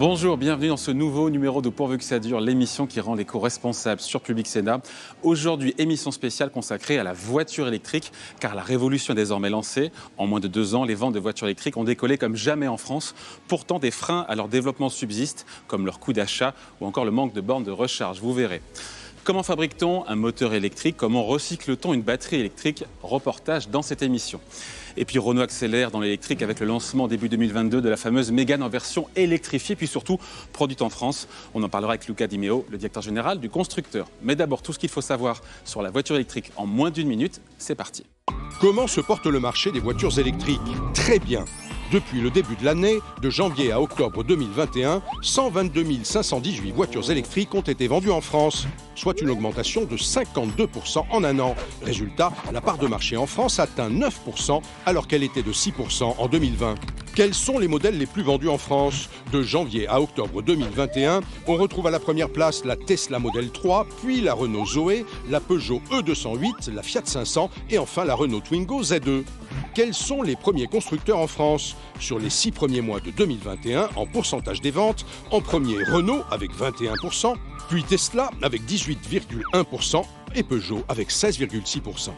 Bonjour, bienvenue dans ce nouveau numéro de Pourvu que ça dure, l'émission qui rend l'éco-responsable sur Public Sénat. Aujourd'hui, émission spéciale consacrée à la voiture électrique, car la révolution est désormais lancée. En moins de 2 ans, les ventes de voitures électriques ont décollé comme jamais en France. Pourtant, des freins à leur développement subsistent, comme leur coût d'achat ou encore le manque de bornes de recharge, vous verrez. Comment fabrique-t-on un moteur électrique? Comment recycle-t-on une batterie électrique? Reportage dans cette émission. Et puis Renault accélère dans l'électrique avec le lancement début 2022 de la fameuse Mégane en version électrifiée, puis surtout produite en France. On en parlera avec Luca Di Meo, le directeur général du constructeur. Mais d'abord, tout ce qu'il faut savoir sur la voiture électrique en moins d'1 minute, c'est parti. Comment se porte le marché des voitures électriques? Très bien. Depuis le début de l'année, de janvier à octobre 2021, 122 518 voitures électriques ont été vendues en France, soit une augmentation de 52% en un an. Résultat, la part de marché en France atteint 9% alors qu'elle était de 6% en 2020. Quels sont les modèles les plus vendus en France? De janvier à octobre 2021, on retrouve à la première place la Tesla Model 3, puis la Renault Zoé, la Peugeot E208, la Fiat 500 et enfin la Renault Twingo Z2. Quels sont les premiers constructeurs en France? Sur les 6 premiers mois de 2021, en pourcentage des ventes, en premier Renault avec 21%, puis Tesla avec 18,1% et Peugeot avec 16,6%.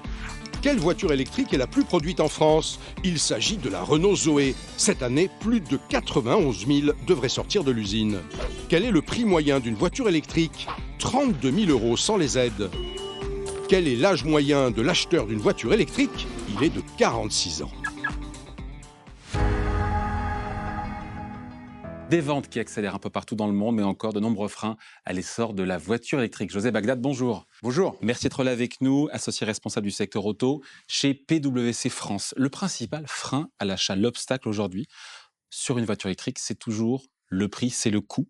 Quelle voiture électrique est la plus produite en France? Il s'agit de la Renault Zoé. Cette année, plus de 91 000 devraient sortir de l'usine. Quel est le prix moyen d'une voiture électrique? 32 000 € sans les aides. Quel est l'âge moyen de l'acheteur d'une voiture électrique? Il est de 46 ans. Des ventes qui accélèrent un peu partout dans le monde, mais encore de nombreux freins à l'essor de la voiture électrique. José Bagdad, bonjour. Bonjour. Merci d'être là avec nous, associé responsable du secteur auto chez PwC France. Le principal frein à l'achat, l'obstacle aujourd'hui sur une voiture électrique, c'est toujours le prix, c'est le coût.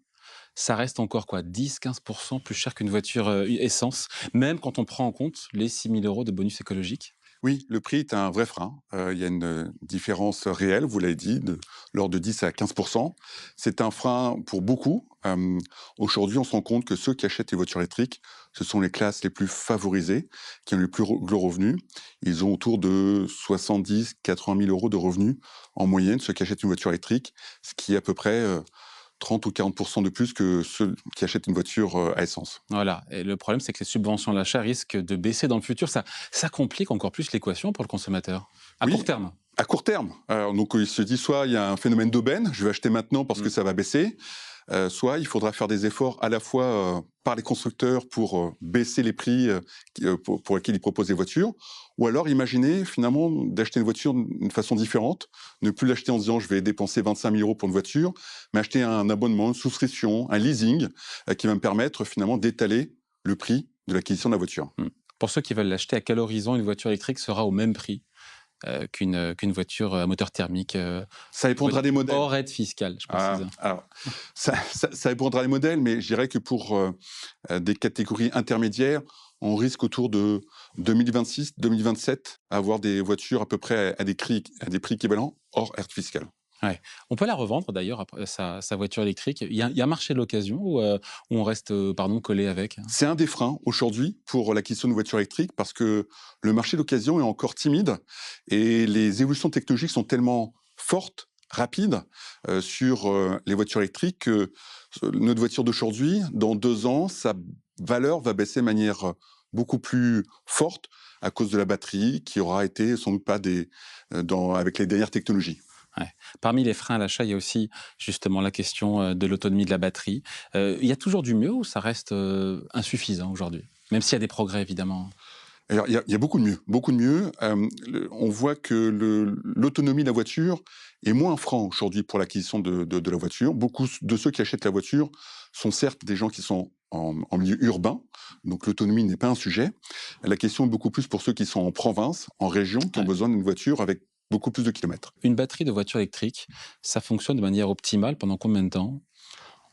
Ça reste encore 10-15% plus cher qu'une voiture essence, même quand on prend en compte les 6 000 € de bonus écologique. Oui, le prix est un vrai frein. Il y a une différence réelle, vous l'avez dit, de l'ordre de 10 à 15%. C'est un frein pour beaucoup. Aujourd'hui, on se rend compte que ceux qui achètent les voitures électriques, ce sont les classes les plus favorisées, qui ont les plus gros revenus. Ils ont autour de 70-80 000 € de revenus en moyenne, ceux qui achètent une voiture électrique, ce qui est à peu près 30 ou 40% de plus que ceux qui achètent une voiture à essence. Voilà, et le problème, c'est que les subventions à l'achat risquent de baisser dans le futur. Ça complique encore plus l'équation pour le consommateur, à court terme. À court terme. Donc, il se dit soit il y a un phénomène d'aubaine, je vais acheter maintenant parce que ça va baisser, soit il faudra faire des efforts à la fois par les constructeurs pour baisser les prix pour lesquels ils proposent des voitures, ou alors imaginer finalement d'acheter une voiture d'une façon différente, ne plus l'acheter en disant je vais dépenser 25 000 € pour une voiture, mais acheter un abonnement, une souscription, un leasing qui va me permettre finalement d'étaler le prix de l'acquisition de la voiture. Pour ceux qui veulent l'acheter, à quel horizon une voiture électrique sera au même prix qu'une voiture à moteur thermique Ça dépendra des modèles. Hors aide fiscale, je précise. Alors, ça dépendra des modèles, mais je dirais que pour des catégories intermédiaires, on risque autour de 2026-2027 à avoir des voitures à peu près à des prix équivalents hors aide fiscale. Ouais. On peut la revendre d'ailleurs, après, sa voiture électrique. Il y a un marché de l'occasion où on reste collé avec. C'est un des freins aujourd'hui pour l'acquisition de voitures électriques parce que le marché de l'occasion est encore timide et les évolutions technologiques sont tellement fortes, rapides sur les voitures électriques que notre voiture d'aujourd'hui, dans 2 ans, sa valeur va baisser de manière beaucoup plus forte à cause de la batterie qui aura été sans doute pas avec les dernières technologies. Ouais. Parmi les freins à l'achat, il y a aussi justement la question de l'autonomie de la batterie. Il y a toujours du mieux ou ça reste insuffisant aujourd'hui? Même s'il y a des progrès, évidemment. Alors, il y a beaucoup de mieux, beaucoup de mieux. On voit que l'autonomie de la voiture est moins franc aujourd'hui pour l'acquisition de la voiture. Beaucoup de ceux qui achètent la voiture sont certes des gens qui sont en milieu urbain, donc l'autonomie n'est pas un sujet. La question est beaucoup plus pour ceux qui sont en province, en région, qui ont besoin d'une voiture avec beaucoup plus de kilomètres. Une batterie de voiture électrique, ça fonctionne de manière optimale pendant combien de temps?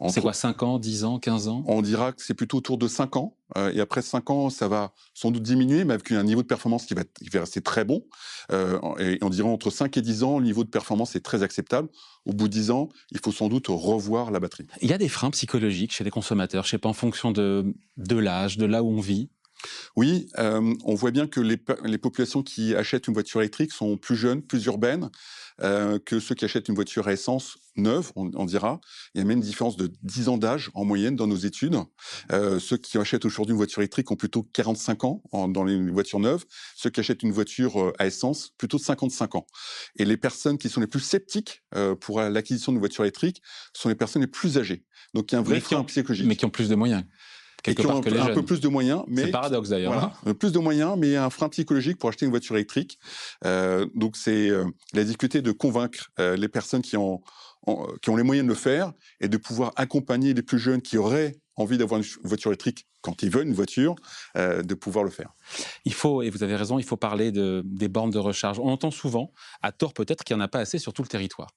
C'est quoi, 5 ans, 10 ans, 15 ans? On dira que c'est plutôt autour de 5 ans. Et après 5 ans, ça va sans doute diminuer, mais avec un niveau de performance qui va rester très bon. Et on dirait entre 5 et 10 ans, le niveau de performance est très acceptable. Au bout de 10 ans, il faut sans doute revoir la batterie. Il y a des freins psychologiques chez les consommateurs, je ne sais pas, en fonction de l'âge, de là où on vit. Oui, on voit bien que les populations qui achètent une voiture électrique sont plus jeunes, plus urbaines, que ceux qui achètent une voiture à essence neuve, on dira. Il y a même une différence de 10 ans d'âge en moyenne dans nos études. Ceux qui achètent aujourd'hui une voiture électrique ont plutôt 45 ans dans les voitures neuves. Ceux qui achètent une voiture à essence, plutôt 55 ans. Et les personnes qui sont les plus sceptiques pour l'acquisition d'une voiture électrique sont les personnes les plus âgées. Donc il y a un vrai frein psychologique. Mais qui ont plus de moyens. Et qui ont un peu plus de moyens. C'est le paradoxe d'ailleurs. Voilà, plus de moyens, mais un frein psychologique pour acheter une voiture électrique. Donc c'est la difficulté de convaincre les personnes qui ont les moyens de le faire et de pouvoir accompagner les plus jeunes qui auraient envie d'avoir une voiture électrique quand ils veulent une voiture, de pouvoir le faire. Il faut, et vous avez raison, il faut parler des bornes de recharge. On entend souvent, à tort peut-être, qu'il n'y en a pas assez sur tout le territoire.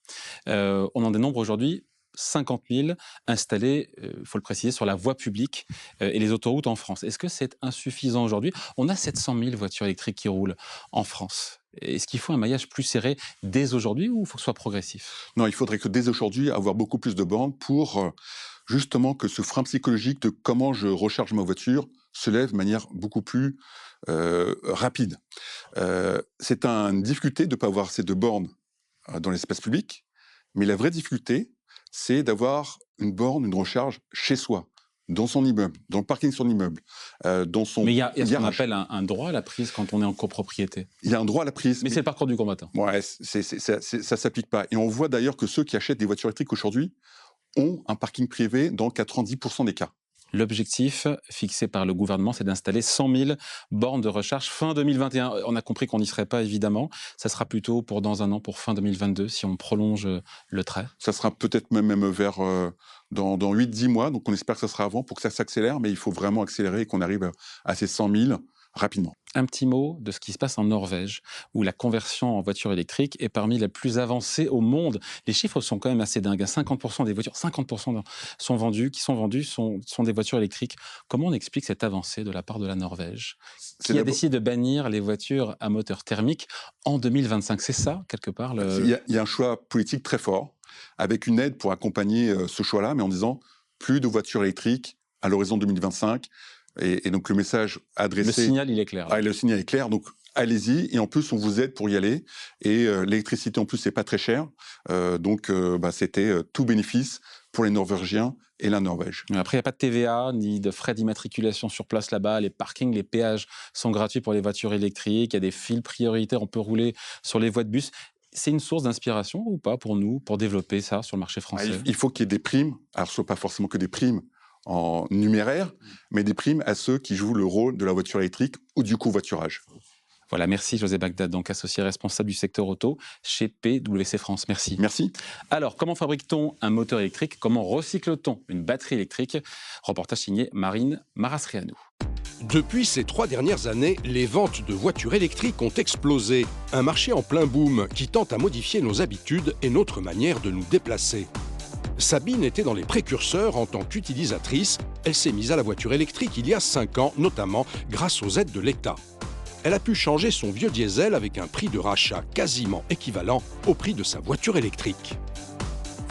On en dénombre aujourd'hui 50 000 installés, il faut le préciser, sur la voie publique et les autoroutes en France. Est-ce que c'est insuffisant aujourd'hui? On a 700 000 voitures électriques qui roulent en France. Est-ce qu'il faut un maillage plus serré dès aujourd'hui ou il faut que ce soit progressif? Non, il faudrait que dès aujourd'hui, avoir beaucoup plus de bornes pour justement que ce frein psychologique de comment je recharge ma voiture se lève de manière beaucoup plus rapide. C'est une difficulté de ne pas avoir ces deux bornes dans l'espace public, mais la vraie difficulté, c'est d'avoir une borne, une recharge chez soi, dans son immeuble, dans le parking de son immeuble, dans son Mais il y a ce qu'on appelle un droit à la prise quand on est en copropriété. Il y a un droit à la prise. Mais c'est le parcours du combattant. Ouais, ça ne s'applique pas. Et on voit d'ailleurs que ceux qui achètent des voitures électriques aujourd'hui ont un parking privé dans 90% des cas. L'objectif fixé par le gouvernement, c'est d'installer 100 000 bornes de recharge fin 2021. On a compris qu'on n'y serait pas, évidemment. Ça sera plutôt pour dans un an, pour fin 2022, si on prolonge le trait. Ça sera peut-être même vers dans 8-10 mois. Donc on espère que ça sera avant pour que ça s'accélère. Mais il faut vraiment accélérer et qu'on arrive à ces 100 000 rapidement. Un petit mot de ce qui se passe en Norvège, où la conversion en voiture électrique est parmi les plus avancées au monde. Les chiffres sont quand même assez dingues. 50% des voitures, 50% qui sont vendues sont des voitures électriques. Comment on explique cette avancée de la part de la Norvège, qui a décidé de bannir les voitures à moteur thermique en 2025? C'est ça, quelque part Il y a un choix politique très fort, avec une aide pour accompagner ce choix-là, mais en disant plus de voitures électriques à l'horizon 2025. Et donc le message adressé... Le signal, il est clair. Le signal est clair, donc allez-y, et en plus on vous aide pour y aller, et l'électricité en plus c'est pas très cher, donc c'était tout bénéfice pour les Norvégiens et la Norvège. Après, il n'y a pas de TVA, ni de frais d'immatriculation sur place là-bas, les parkings, les péages sont gratuits pour les voitures électriques, il y a des fils prioritaires, on peut rouler sur les voies de bus. C'est une source d'inspiration ou pas pour nous, pour développer ça sur le marché français? Il faut qu'il y ait des primes, alors ce ne sont pas forcément que des primes en numéraire, mais des primes à ceux qui jouent le rôle de la voiture électrique ou du covoiturage. Voilà, merci José Bagdad, donc associé responsable du secteur auto chez PwC France. Merci. Merci. Alors, comment fabrique-t-on un moteur électrique? Comment recycle-t-on une batterie électrique? Reportage signé Marine Marasrianou. Depuis ces 3 dernières années, les ventes de voitures électriques ont explosé. Un marché en plein boom qui tente à modifier nos habitudes et notre manière de nous déplacer. Sabine était dans les précurseurs en tant qu'utilisatrice. Elle s'est mise à la voiture électrique il y a 5 ans, notamment grâce aux aides de l'État. Elle a pu changer son vieux diesel avec un prix de rachat quasiment équivalent au prix de sa voiture électrique.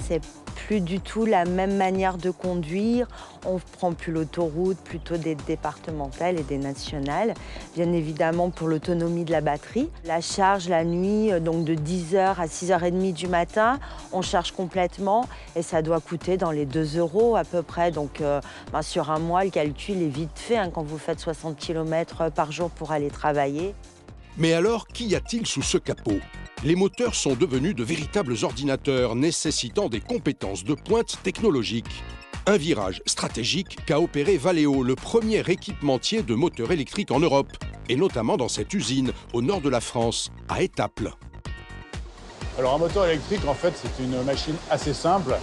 C'est plus du tout la même manière de conduire. On ne prend plus l'autoroute, plutôt des départementales et des nationales. Bien évidemment pour l'autonomie de la batterie. La charge la nuit, donc de 10h à 6h30 du matin, on charge complètement et ça doit coûter dans les 2 € à peu près. Donc sur un mois, le calcul est vite fait quand vous faites 60 km par jour pour aller travailler. Mais alors, qu'y a-t-il sous ce capot? Les moteurs sont devenus de véritables ordinateurs nécessitant des compétences de pointe technologique. Un virage stratégique qu'a opéré Valeo, le premier équipementier de moteurs électriques en Europe, et notamment dans cette usine au nord de la France, à Étaples. Alors un moteur électrique, en fait, c'est une machine assez simple,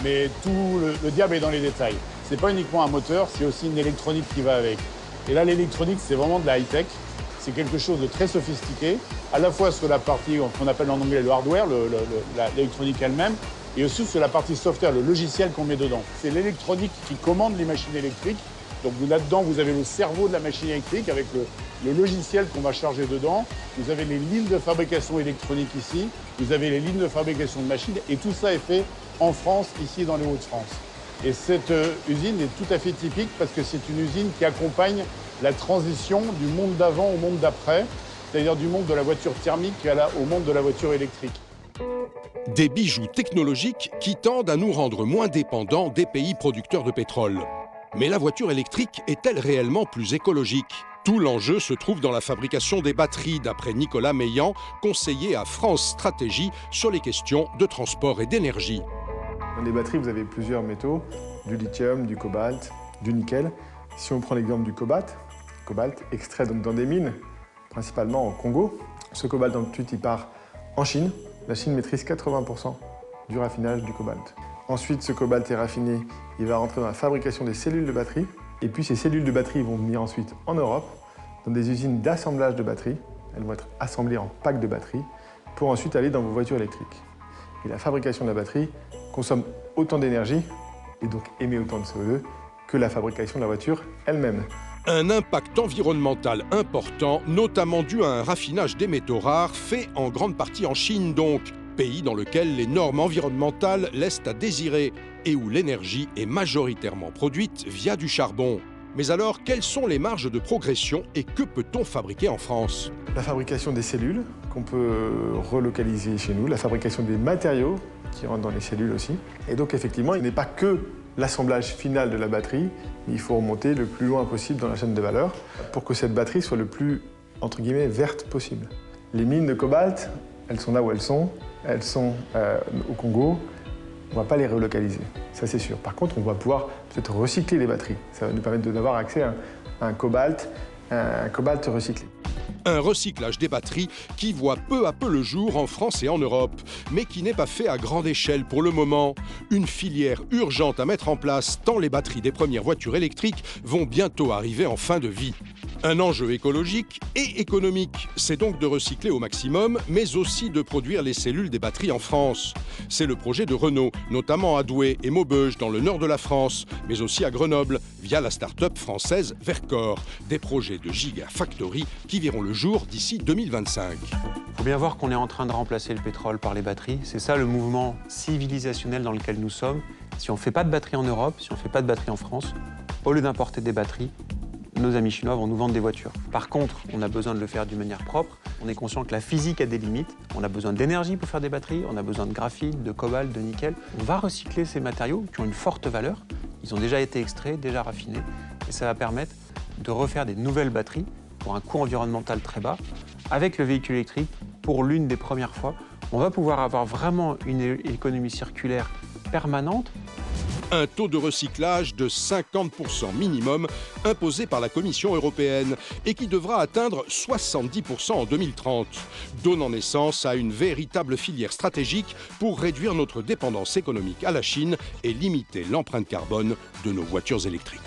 mais tout le diable est dans les détails. C'est pas uniquement un moteur, c'est aussi une électronique qui va avec. Et là, l'électronique, c'est vraiment de la high-tech. C'est quelque chose de très sophistiqué, à la fois sur la partie qu'on appelle en anglais le hardware, l'électronique elle-même, et aussi sur la partie software, le logiciel qu'on met dedans. C'est l'électronique qui commande les machines électriques. Donc là-dedans, vous avez le cerveau de la machine électrique avec le logiciel qu'on va charger dedans. Vous avez les lignes de fabrication électronique ici. Vous avez les lignes de fabrication de machines. Et tout ça est fait en France, ici dans les Hauts-de-France. Et cette usine est tout à fait typique parce que c'est une usine qui accompagne la transition du monde d'avant au monde d'après, c'est-à-dire du monde de la voiture thermique au monde de la voiture électrique. Des bijoux technologiques qui tendent à nous rendre moins dépendants des pays producteurs de pétrole. Mais la voiture électrique est-elle réellement plus écologique ? Tout l'enjeu se trouve dans la fabrication des batteries, d'après Nicolas Meillan, conseiller à France Stratégie sur les questions de transport et d'énergie. Dans les batteries, vous avez plusieurs métaux, du lithium, du cobalt, du nickel. Si on prend l'exemple du cobalt extrait donc dans des mines, principalement au Congo. Ce cobalt ensuite il part en Chine. La Chine maîtrise 80% du raffinage du cobalt. Ensuite, ce cobalt est raffiné, il va rentrer dans la fabrication des cellules de batterie. Et puis ces cellules de batterie vont venir ensuite en Europe, dans des usines d'assemblage de batteries. Elles vont être assemblées en packs de batteries pour ensuite aller dans vos voitures électriques. Et la fabrication de la batterie consomme autant d'énergie et donc émet autant de CO2 que la fabrication de la voiture elle-même. Un impact environnemental important, notamment dû à un raffinage des métaux rares, fait en grande partie en Chine donc, pays dans lequel les normes environnementales laissent à désirer et où l'énergie est majoritairement produite via du charbon. Mais alors, quelles sont les marges de progression et que peut-on fabriquer en France ? La fabrication des cellules, qu'on peut relocaliser chez nous, la fabrication des matériaux, qui rentrent dans les cellules aussi. Et donc effectivement, il n'est pas que l'assemblage final de la batterie, il faut remonter le plus loin possible dans la chaîne de valeur pour que cette batterie soit le plus, entre guillemets, verte possible. Les mines de cobalt, elles sont là où elles sont au Congo, on ne va pas les relocaliser, ça c'est sûr. Par contre, on va pouvoir peut-être recycler les batteries, ça va nous permettre d'avoir accès à un cobalt recyclé. Un recyclage des batteries qui voit peu à peu le jour en France et en Europe, mais qui n'est pas fait à grande échelle pour le moment. Une filière urgente à mettre en place tant les batteries des premières voitures électriques vont bientôt arriver en fin de vie. Un enjeu écologique et économique, c'est donc de recycler au maximum, mais aussi de produire les cellules des batteries en France. C'est le projet de Renault, notamment à Douai et Maubeuge dans le nord de la France, mais aussi à Grenoble, via la start-up française Vercor. Des projets de Gigafactory qui verront le jour d'ici 2025. Il faut bien voir qu'on est en train de remplacer le pétrole par les batteries. C'est ça le mouvement civilisationnel dans lequel nous sommes. Si on ne fait pas de batteries en Europe, si on ne fait pas de batteries en France, au lieu d'importer des batteries, nos amis chinois vont nous vendre des voitures. Par contre, on a besoin de le faire d'une manière propre. On est conscient que la physique a des limites. On a besoin d'énergie pour faire des batteries. On a besoin de graphite, de cobalt, de nickel. On va recycler ces matériaux qui ont une forte valeur. Ils ont déjà été extraits, déjà raffinés. Et ça va permettre de refaire des nouvelles batteries pour un coût environnemental très bas. Avec le véhicule électrique, pour l'une des premières fois, on va pouvoir avoir vraiment une économie circulaire permanente. Un taux de recyclage de 50% minimum imposé par la Commission européenne et qui devra atteindre 70% en 2030, donnant naissance à une véritable filière stratégique pour réduire notre dépendance économique à la Chine et limiter l'empreinte carbone de nos voitures électriques.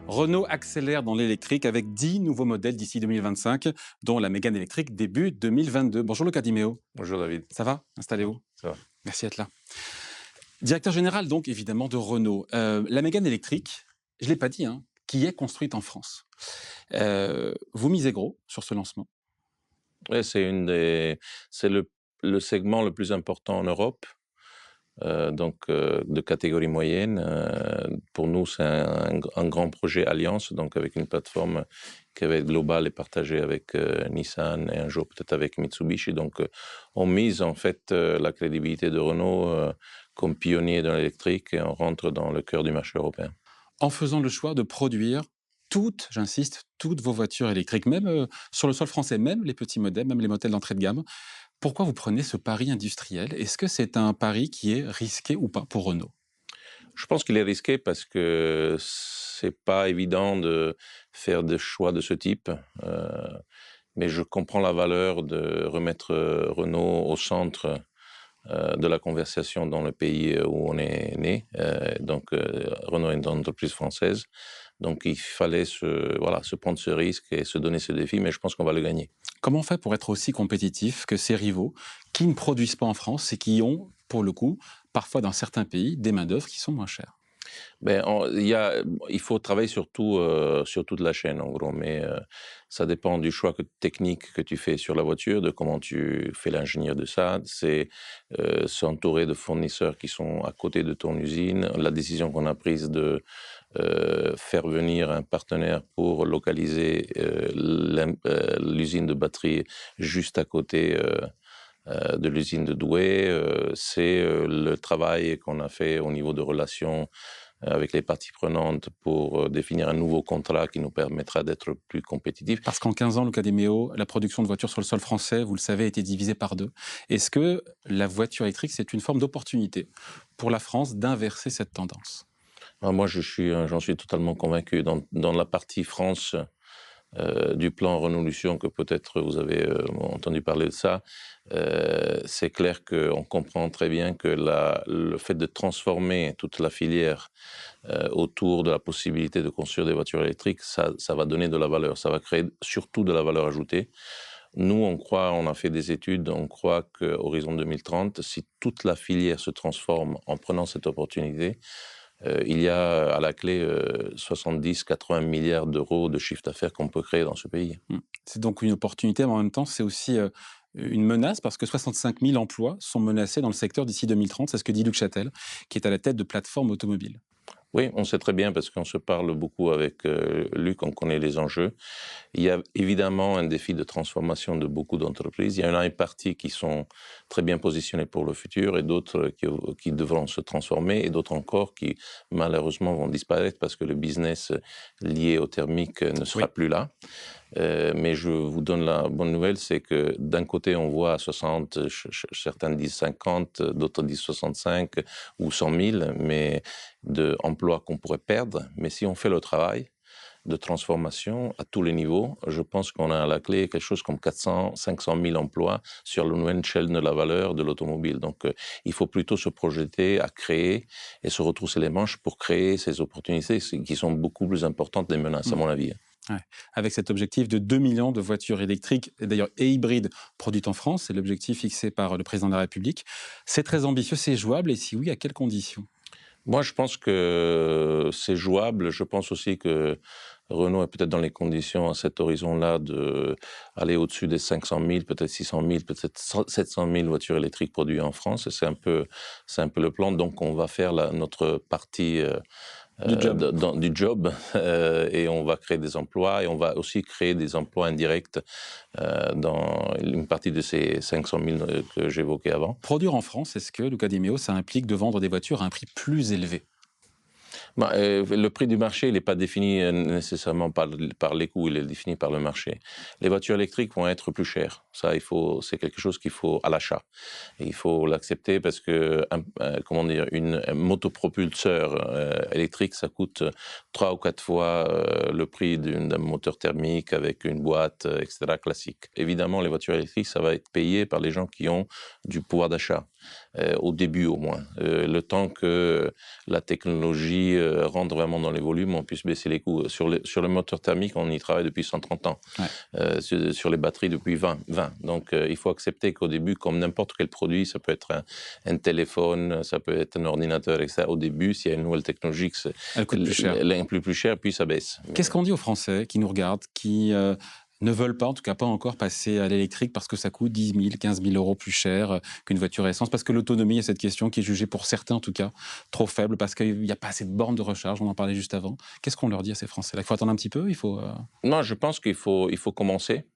Renault accélère dans l'électrique avec 10 nouveaux modèles d'ici 2025, dont la Mégane électrique début 2022. Bonjour Luca Di Meo. Bonjour David. Ça va ? Installez-vous. Ça va. Merci d'être là. Directeur général donc évidemment de Renault. La Mégane électrique, je ne l'ai pas dit, qui est construite en France. Vous misez gros sur ce lancement. Ouais, c'est le segment le plus important en Europe. De catégorie moyenne. Pour nous, c'est un grand projet Alliance, donc avec une plateforme qui va être globale et partagée avec Nissan et un jour peut-être avec Mitsubishi. Donc, on mise en fait la crédibilité de Renault comme pionnier dans l'électrique et on rentre dans le cœur du marché européen. En faisant le choix de produire toutes vos voitures électriques, même sur le sol français, même les petits modèles, même les modèles d'entrée de gamme. Pourquoi vous prenez ce pari industriel ? Est-ce que c'est un pari qui est risqué ou pas pour Renault ? Je pense qu'il est risqué parce que c'est pas évident de faire des choix de ce type. Mais je comprends la valeur de remettre Renault au centre de la conversation dans le pays où on est né. Renault est une entreprise française. Donc il fallait se prendre ce risque et se donner ce défi, mais je pense qu'on va le gagner. Comment on fait pour être aussi compétitif que ces rivaux qui ne produisent pas en France et qui ont, pour le coup, parfois dans certains pays, des main-d'œuvre qui sont moins chères ? Il faut travailler sur toute la chaîne, en gros, mais ça dépend du choix technique que tu fais sur la voiture, de comment tu fais l'ingénieur de ça. C'est s'entourer de fournisseurs qui sont à côté de ton usine. La décision qu'on a prise de faire venir un partenaire pour localiser l'usine de batterie juste à côté de l'usine de Douai, c'est le travail qu'on a fait au niveau de relations avec les parties prenantes pour définir un nouveau contrat qui nous permettra d'être plus compétitifs. Parce qu'en 15 ans, Luca De Meo, la production de voitures sur le sol français, vous le savez, a été divisée par 2. Est-ce que la voiture électrique, c'est une forme d'opportunité pour la France d'inverser cette tendance? Moi, j'en suis totalement convaincu. Dans la partie France du plan Renolution, que peut-être vous avez entendu parler de ça, c'est clair qu'on comprend très bien que le fait de transformer toute la filière autour de la possibilité de construire des voitures électriques, ça va donner de la valeur, ça va créer surtout de la valeur ajoutée. Nous, on a fait des études, on croit qu'à horizon 2030, si toute la filière se transforme en prenant cette opportunité, il y a à la clé 70-80 milliards d'euros de chiffre d'affaires qu'on peut créer dans ce pays. C'est donc une opportunité, mais en même temps, c'est aussi une menace parce que 65 000 emplois sont menacés dans le secteur d'ici 2030. C'est ce que dit Luc Châtel, qui est à la tête de plateformes automobiles. Oui, on sait très bien parce qu'on se parle beaucoup avec Luc, on connaît les enjeux. Il y a évidemment un défi de transformation de beaucoup d'entreprises. Il y en a une partie qui sont très bien positionnées pour le futur et d'autres qui devront se transformer et d'autres encore qui malheureusement vont disparaître parce que le business lié au thermique ne sera plus là. Mais je vous donne la bonne nouvelle, c'est que d'un côté on voit 60, certains disent 50, d'autres disent 65 ou 100 000 d'emplois qu'on pourrait perdre. Mais si on fait le travail de transformation à tous les niveaux, je pense qu'on a à la clé quelque chose comme 400-500 000 emplois sur le nouvelle chaîne de la valeur de l'automobile. Donc il faut plutôt se projeter à créer et se retrousser les manches pour créer ces opportunités qui sont beaucoup plus importantes des menaces, à mon avis. Ouais. Avec cet objectif de 2 millions de voitures électriques, d'ailleurs et hybrides, produites en France, c'est l'objectif fixé par le président de la République. C'est très ambitieux, c'est jouable, et si oui, à quelles conditions? Moi, je pense que c'est jouable. Je pense aussi que Renault est peut-être dans les conditions à cet horizon-là d'aller au-dessus des 500 000, peut-être 600 000, peut-être 700 000 voitures électriques produites en France. Et c'est un peu le plan. Donc, on va faire notre partie du job et on va créer des emplois et on va aussi créer des emplois indirects dans une partie de ces 500 000 que j'évoquais avant. Produire en France, est-ce que, Luca De Meo, ça implique de vendre des voitures à un prix plus élevé? Le prix du marché, il n'est pas défini nécessairement par les coûts, il est défini par le marché. Les voitures électriques vont être plus chères. Ça, c'est quelque chose qu'il faut à l'achat. Et il faut l'accepter parce que, un motopropulseur électrique, ça coûte 3 ou 4 fois le prix d'un moteur thermique avec une boîte, etc. classique. Évidemment, les voitures électriques, ça va être payé par les gens qui ont du pouvoir d'achat. Au début au moins. Le temps que la technologie rentre vraiment dans les volumes, on puisse baisser les coûts. Sur le moteur thermique, on y travaille depuis 130 ans. Ouais. Sur les batteries depuis 20. Donc il faut accepter qu'au début, comme n'importe quel produit, ça peut être un téléphone, ça peut être un ordinateur, etc. Au début, s'il y a une nouvelle technologie, elle coûte plus cher. Plus cher, puis ça baisse. Qu'est-ce qu'on dit aux Français qui nous regardent, qui ne veulent pas, en tout cas pas encore, passer à l'électrique parce que ça coûte 10 000, 15 000 euros plus cher qu'une voiture à essence, parce que l'autonomie est cette question qui est jugée pour certains en tout cas trop faible, parce qu'il n'y a pas assez de bornes de recharge, on en parlait juste avant. Qu'est-ce qu'on leur dit à ces Français-là? Il faut attendre un petit peu? Non, je pense qu'il faut commencer.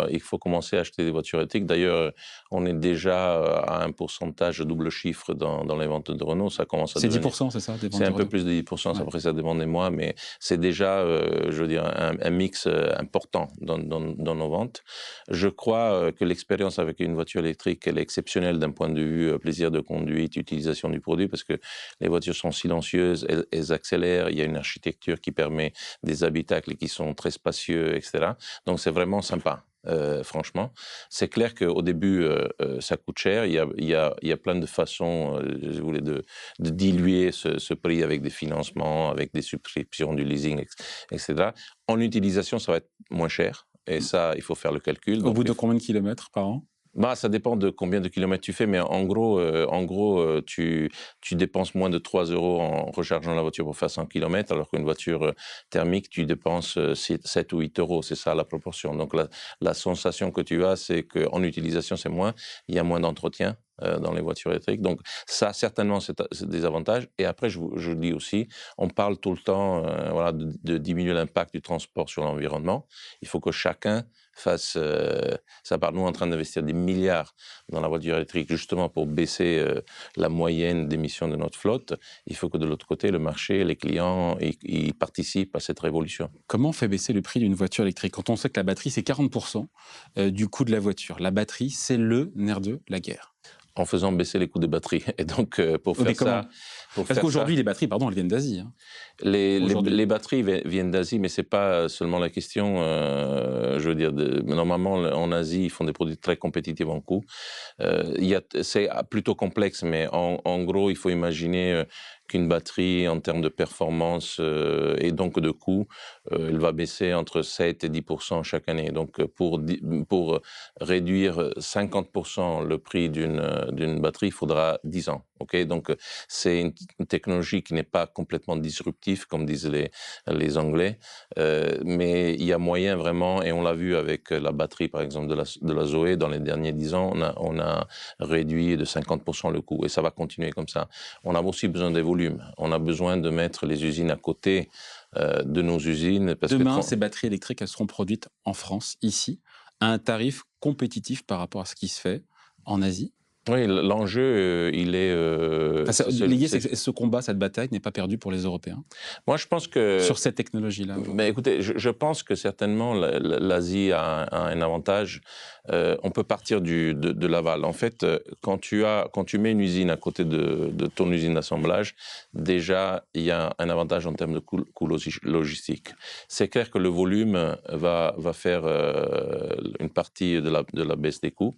Il faut commencer à acheter des voitures électriques. D'ailleurs, on est déjà à un pourcentage de double chiffre dans les ventes de Renault. Ça commence à devenir... 10%, c'est ça? C'est un peu plus de 10%, ouais. Après ça dépend des mois, mais c'est déjà, je veux dire, un mix important dans nos ventes. Je crois que l'expérience avec une voiture électrique, elle est exceptionnelle d'un point de vue plaisir de conduite, utilisation du produit, parce que les voitures sont silencieuses, elles accélèrent, il y a une architecture qui permet des habitacles qui sont très spacieux, etc. Donc c'est vraiment sympa. Franchement, c'est clair qu'au début, ça coûte cher. Il y a plein de façons, je voulais de diluer ce prix avec des financements, avec des subscriptions, du leasing, etc. En utilisation, ça va être moins cher. Et ça, il faut faire le calcul. Au bout de combien de kilomètres par an? Bah, ça dépend de combien de kilomètres tu fais, mais tu dépenses moins de 3 € en rechargeant la voiture pour faire 100 kilomètres, alors qu'une voiture thermique, tu dépenses 7 ou 8 €. C'est ça la proportion. Donc la sensation que tu as, c'est qu'en utilisation, c'est moins. Il y a moins d'entretien dans les voitures électriques. Donc ça, certainement, c'est des avantages. Et après, je dis aussi, on parle tout le temps voilà, de diminuer l'impact du transport sur l'environnement. Il faut que chacun fasse ça. Par nous en train d'investir des milliards dans la voiture électrique justement pour baisser la moyenne d'émissions de notre flotte. Il faut que de l'autre côté, le marché, les clients, ils participent à cette révolution. Comment on fait baisser le prix d'une voiture électrique quand on sait que la batterie, c'est 40% du coût de la voiture? La batterie, c'est le nerf de la guerre. En faisant baisser les coûts des batteries. Et donc, pour faire ça... Parce qu'aujourd'hui, les batteries, pardon, elles viennent d'Asie. Hein. Les batteries viennent d'Asie, mais c'est pas seulement la question. Je veux dire, normalement, en Asie, ils font des produits très compétitifs en coût. C'est plutôt complexe, mais en gros, il faut imaginer qu'une batterie, en termes de performance et donc de coût, elle va baisser entre 7 et 10% chaque année. Donc, pour réduire 50% le prix d'une batterie, il faudra 10 ans. Okay, donc, c'est une technologie qui n'est pas complètement disruptive, comme disent les Anglais, mais il y a moyen vraiment, et on l'a vu avec la batterie, par exemple, de la Zoé, dans les derniers 10 ans, on a réduit de 50% le coût, et ça va continuer comme ça. On a aussi besoin des volumes. On a besoin de mettre les usines à côté de nos usines. Parce Demain, ces batteries électriques, elles seront produites en France, ici, à un tarif compétitif par rapport à ce qui se fait en Asie. Oui, l'enjeu, il est... ce combat, cette bataille n'est pas perdue pour les Européens. Moi, je pense que... Sur cette technologie-là. Mais écoutez, je pense que certainement l'Asie a un avantage. On peut partir de l'aval. En fait, quand tu mets une usine à côté de ton usine d'assemblage, déjà, il y a un avantage en termes de coût logistique. C'est clair que le volume va faire une partie de la baisse des coûts.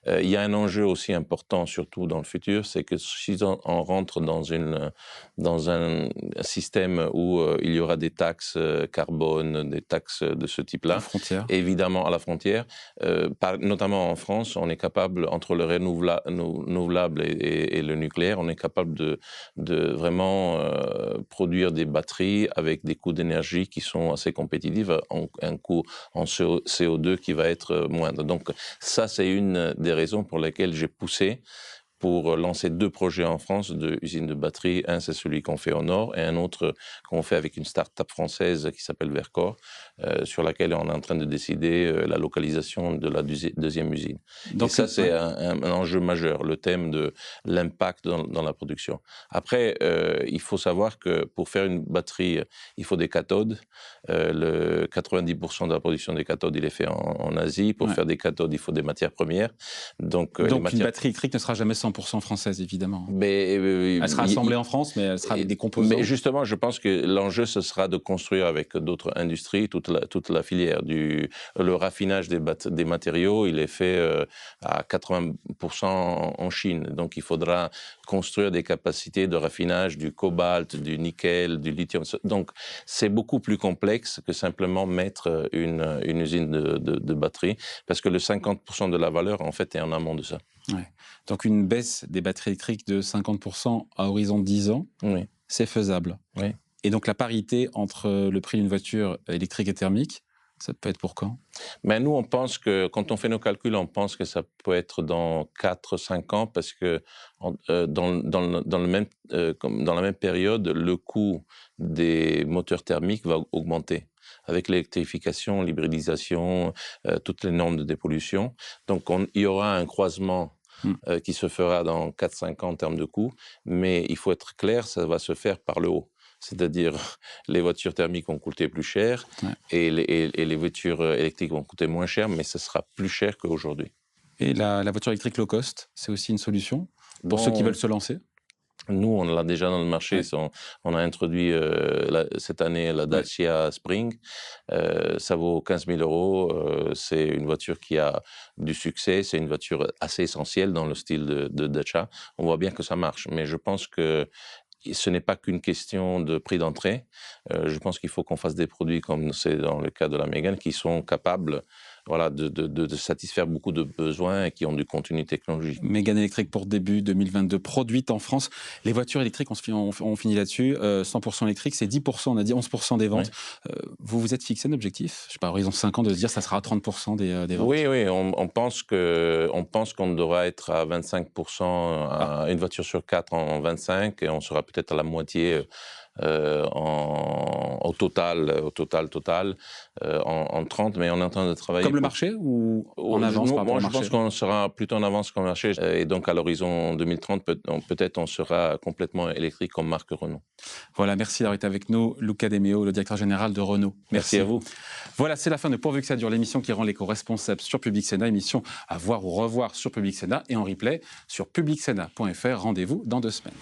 Il y a un enjeu aussi important, surtout dans le futur, c'est que si on rentre dans un système où il y aura des taxes carbone, des taxes de ce type-là, évidemment à la frontière, notamment en France, on est capable, entre le renouvelable et le nucléaire, on est capable de vraiment produire des batteries avec des coûts d'énergie qui sont assez compétitifs, un coût en CO2 qui va être moindre. Donc ça, c'est une des raisons pour lesquelles j'ai poussé pour lancer 2 projets en France d'usines de batteries. Un, c'est celui qu'on fait au nord, et un autre qu'on fait avec une start-up française qui s'appelle Vercor, sur laquelle on est en train de décider la localisation de la deuxième usine. Donc, et ça, c'est un enjeu majeur, le thème de l'impact dans la production. Après, il faut savoir que pour faire une batterie, il faut des cathodes. Le 90% de la production des cathodes, il est fait en Asie. Pour faire des cathodes, il faut des matières premières. Donc une batterie électrique ne sera jamais 100% française, évidemment. Mais, elle sera assemblée en France, mais elle sera avec des composants. Mais justement, je pense que l'enjeu, ce sera de construire avec d'autres industries toute la filière. Le raffinage des matériaux, il est fait à 80% en Chine. Donc, il faudra construire des capacités de raffinage du cobalt, du nickel, du lithium. Donc, c'est beaucoup plus complexe que simplement mettre une usine de batterie, parce que le 50% de la valeur, en fait, est en amont de ça. Ouais. Donc, une baisse des batteries électriques de 50% à horizon de 10 ans, oui, c'est faisable. Oui. Et donc, la parité entre le prix d'une voiture électrique et thermique, ça peut être pour quand? Mais nous, on pense que, quand on fait nos calculs, on pense que ça peut être dans 4-5 ans, parce que dans la même période, le coût des moteurs thermiques va augmenter. Avec l'électrification, l'hybridisation, toutes les normes de dépollution. Donc, il y aura un croisement qui se fera dans 4-5 ans en termes de coûts, mais il faut être clair, ça va se faire par le haut. C'est-à-dire, les voitures thermiques vont coûter plus cher, et les voitures électriques vont coûter moins cher, mais ce sera plus cher qu'aujourd'hui. Et la voiture électrique low cost, c'est aussi une solution pour ceux qui veulent se lancer? Nous, on l'a déjà dans le marché. On a introduit cette année la Dacia Spring. Ça vaut 15 000 €. C'est une voiture qui a du succès. C'est une voiture assez essentielle dans le style de Dacia. On voit bien que ça marche. Mais je pense que ce n'est pas qu'une question de prix d'entrée. Je pense qu'il faut qu'on fasse des produits, comme c'est dans le cas de la Mégane, qui sont capables voilà, de satisfaire beaucoup de besoins et qui ont du contenu technologique. Mégane électrique pour début 2022, produite en France. Les voitures électriques, on finit là-dessus, 100% électrique, c'est 10%, on a dit 11% des ventes. Oui. Vous vous êtes fixé un objectif, je sais pas, horizon 5 ans, de se dire ça sera à 30% des ventes? Oui, on pense qu'on devra être à 25%, une voiture sur 4 en 25, et on sera peut-être à la moitié au total, en 30, mais on est en train de travailler. Comme le marché ou en avance par rapport au marché? Moi, je pense qu'on sera plutôt en avance comme le marché, et donc à l'horizon 2030, peut-être on sera complètement électrique comme marque Renault. Voilà, merci d'avoir été avec nous, Luca De Meo, le directeur général de Renault. Merci à vous. Voilà, c'est la fin de Pourvu que ça dure, l'émission qui rend l'éco-responsable sur Public Sénat, émission à voir ou revoir sur Public Sénat et en replay sur publicsena.fr. Rendez-vous dans 2 semaines.